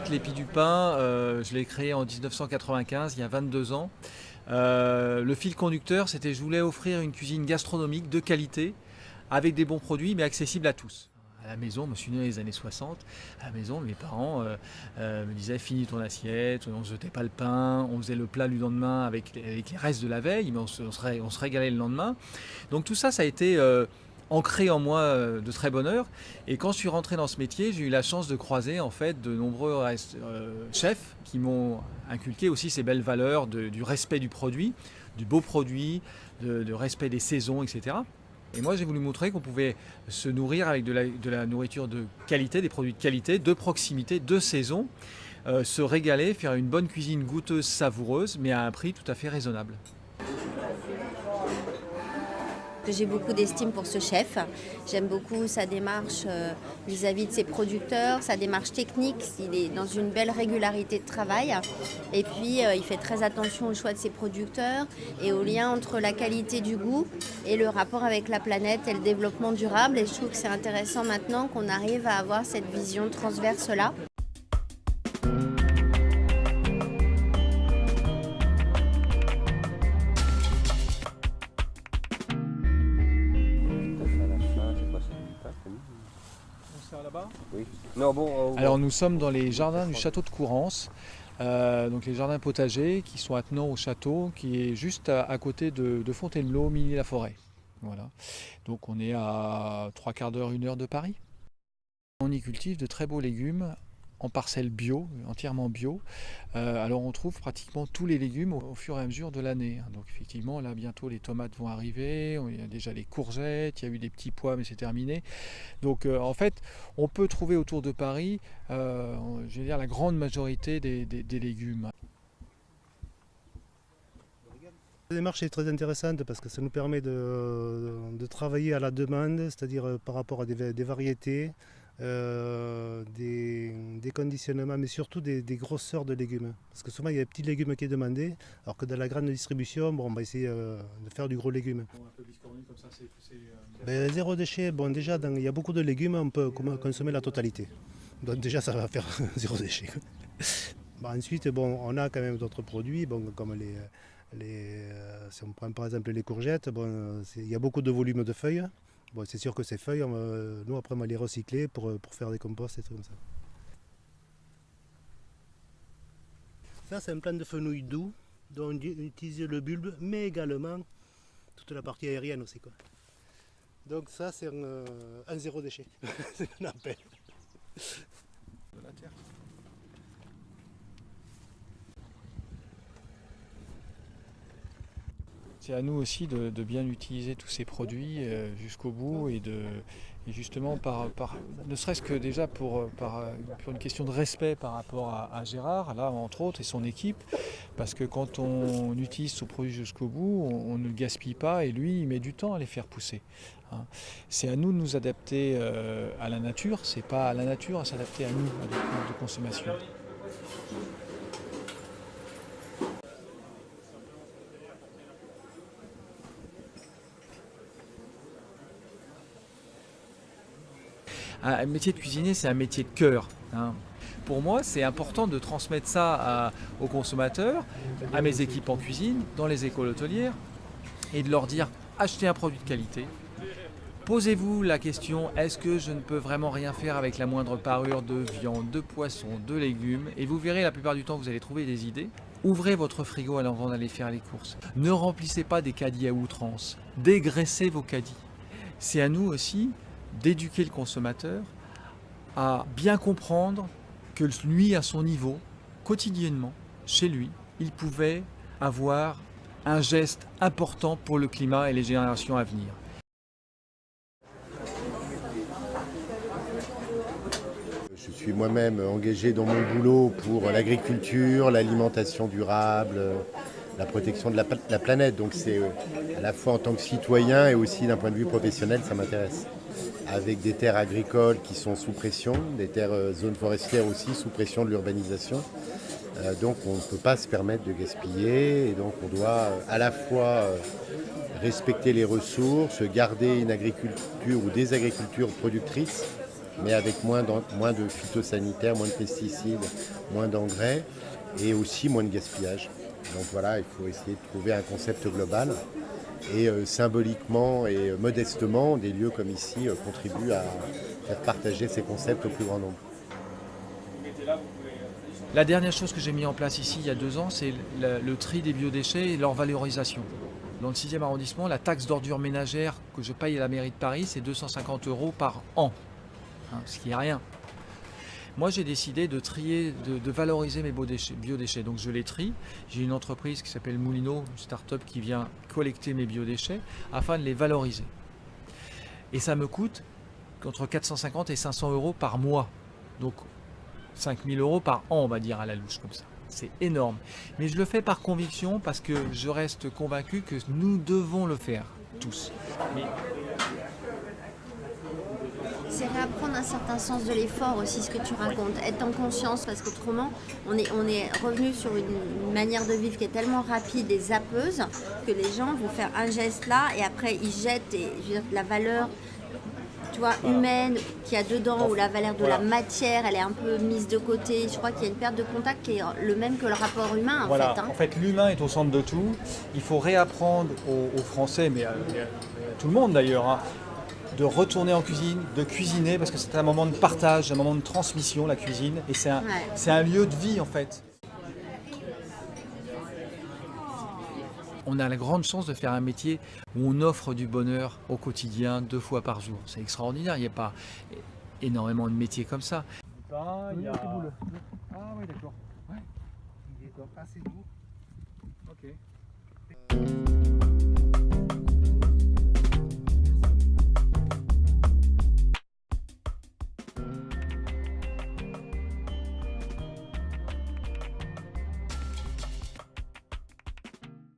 fait, l'Épi du Pain, je l'ai créé en 1995, il y a 22 ans. Le fil conducteur, c'était je voulais offrir une cuisine gastronomique de qualité, avec des bons produits, mais accessible à tous. À la maison, je me suis né dans les années 60, à la maison, mes parents me disaient finis ton assiette, on ne jetait pas le pain, on faisait le plat du lendemain avec les restes de la veille, mais on se régalait le lendemain. Donc tout ça, ça a été ancré en moi de très bonne heure. Et quand je suis rentré dans ce métier, j'ai eu la chance de croiser en fait de nombreux chefs qui m'ont inculqué aussi ces belles valeurs du respect du produit, du beau produit, de respect des saisons, etc. Et moi, j'ai voulu montrer qu'on pouvait se nourrir avec de la nourriture de qualité, des produits de qualité, de proximité, de saison, se régaler, faire une bonne cuisine goûteuse, savoureuse, mais à un prix tout à fait raisonnable. J'ai beaucoup d'estime pour ce chef. J'aime beaucoup sa démarche vis-à-vis de ses producteurs, sa démarche technique. Il est dans une belle régularité de travail. Et puis, il fait très attention au choix de ses producteurs et au lien entre la qualité du goût et le rapport avec la planète et le développement durable. Et je trouve que c'est intéressant maintenant qu'on arrive à avoir cette vision transverse-là. Là-bas. Oui. Non, bon, Alors nous sommes dans les jardins du château de Courrance, donc les jardins potagers qui sont attenants au château, qui est juste à côté de Fontainebleau, Milly-la-Forêt. Voilà. Donc on est à 3/4 d'heure, 1 heure de Paris. On y cultive de très beaux légumes en parcelles bio, entièrement bio. Alors on trouve pratiquement tous les légumes au fur et à mesure de l'année. Donc effectivement, là bientôt les tomates vont arriver, il y a déjà les courgettes, il y a eu des petits pois mais c'est terminé. Donc en fait, on peut trouver autour de Paris, je veux dire, la grande majorité des légumes. La démarche est très intéressante parce que ça nous permet de travailler à la demande, c'est-à-dire par rapport à des variétés, des conditionnements, mais surtout des grosseurs de légumes. Parce que souvent il y a des petits légumes qui est demandé, alors que dans la grande distribution, bon, on va essayer de faire du gros légume. Zéro déchet, bon, déjà il y a beaucoup de légumes, on peut consommer la totalité. Donc déjà ça va faire zéro déchet. Bon, ensuite, bon, on a quand même d'autres produits, bon, comme si on prend par exemple les courgettes, bon, il y a beaucoup de volume de feuilles. Bon, c'est sûr que ces feuilles, nous après on va les recycler pour faire des composts et tout comme ça. Ça c'est un plant de fenouil doux dont on utilise le bulbe, mais également toute la partie aérienne aussi, quoi. Donc ça c'est un zéro déchet, c'est ce qu'on appelle. De la terre. C'est à nous aussi de bien utiliser tous ces produits jusqu'au bout et justement ne serait-ce que déjà pour une question de respect par rapport à Gérard, là entre autres, et son équipe, parce que quand on utilise ce produit jusqu'au bout, on ne le gaspille pas et lui, il met du temps à les faire pousser. Hein. C'est à nous de nous adapter à la nature, c'est pas à la nature à s'adapter à nous, à notre mode de consommation. Un métier de cuisinier, c'est un métier de cœur. Hein. Pour moi, c'est important de transmettre ça aux consommateurs, à mes équipes en cuisine, dans les écoles hôtelières, et de leur dire achetez un produit de qualité. Posez-vous la question, est-ce que je ne peux vraiment rien faire avec la moindre parure de viande, de poisson, de légumes? Et vous verrez, la plupart du temps, vous allez trouver des idées. Ouvrez votre frigo avant d'aller faire les courses. Ne remplissez pas des caddies à outrance. Dégraissez vos caddies. C'est à nous aussi d'éduquer le consommateur à bien comprendre que lui, à son niveau, quotidiennement, chez lui, il pouvait avoir un geste important pour le climat et les générations à venir. je suis moi-même engagé dans mon boulot pour l'agriculture, l'alimentation durable, la protection de la planète. Donc c'est à la fois en tant que citoyen et aussi d'un point de vue professionnel, ça m'intéresse. Avec des terres agricoles qui sont sous pression, des terres zones forestières aussi sous pression de l'urbanisation. Donc on ne peut pas se permettre de gaspiller et donc on doit à la fois respecter les ressources, garder une agriculture ou des agricultures productrices mais avec moins de phytosanitaires, moins de pesticides, moins d'engrais et aussi moins de gaspillage. Donc voilà, il faut essayer de trouver un concept global. Et symboliquement et modestement, des lieux comme ici contribuent à faire partager ces concepts au plus grand nombre. La dernière chose que j'ai mis en place ici il y a 2 ans, c'est le tri des biodéchets et leur valorisation. Dans le 6e arrondissement, la taxe d'ordures ménagères que je paye à la mairie de Paris, c'est 250 € par an, hein, ce qui est rien. Moi, j'ai décidé de trier, de valoriser mes biodéchets. Donc, je les trie. J'ai une entreprise qui s'appelle Moulineau, une start-up qui vient collecter mes biodéchets afin de les valoriser. Et ça me coûte entre 450 et 500 € par mois. Donc, 5 000 € par an, on va dire, à la louche, comme ça. C'est énorme. Mais je le fais par conviction parce que je reste convaincu que nous devons le faire, tous. C'est réapprendre un certain sens de l'effort aussi, ce que tu racontes, être en conscience, parce qu'autrement, on est revenu sur une manière de vivre qui est tellement rapide et zappeuse que les gens vont faire un geste là et après ils jettent la valeur, tu vois, humaine qu'il y a dedans, ou la valeur de la matière, elle est un peu mise de côté. Je crois qu'il y a une perte de contact qui est le même que le rapport humain en Voilà. fait. En fait, l'humain est au centre de tout. Il faut réapprendre aux Français, mais à tout le monde d'ailleurs, hein, de retourner en cuisine, de cuisiner, parce que c'est un moment de partage, un moment de transmission, la cuisine, et c'est un lieu de vie en fait. On a la grande chance de faire un métier où on offre du bonheur au quotidien 2 fois par jour. C'est extraordinaire, il n'y a pas énormément de métiers comme ça. Ah oui, d'accord. Ouais. Il est assez lourd. Ok.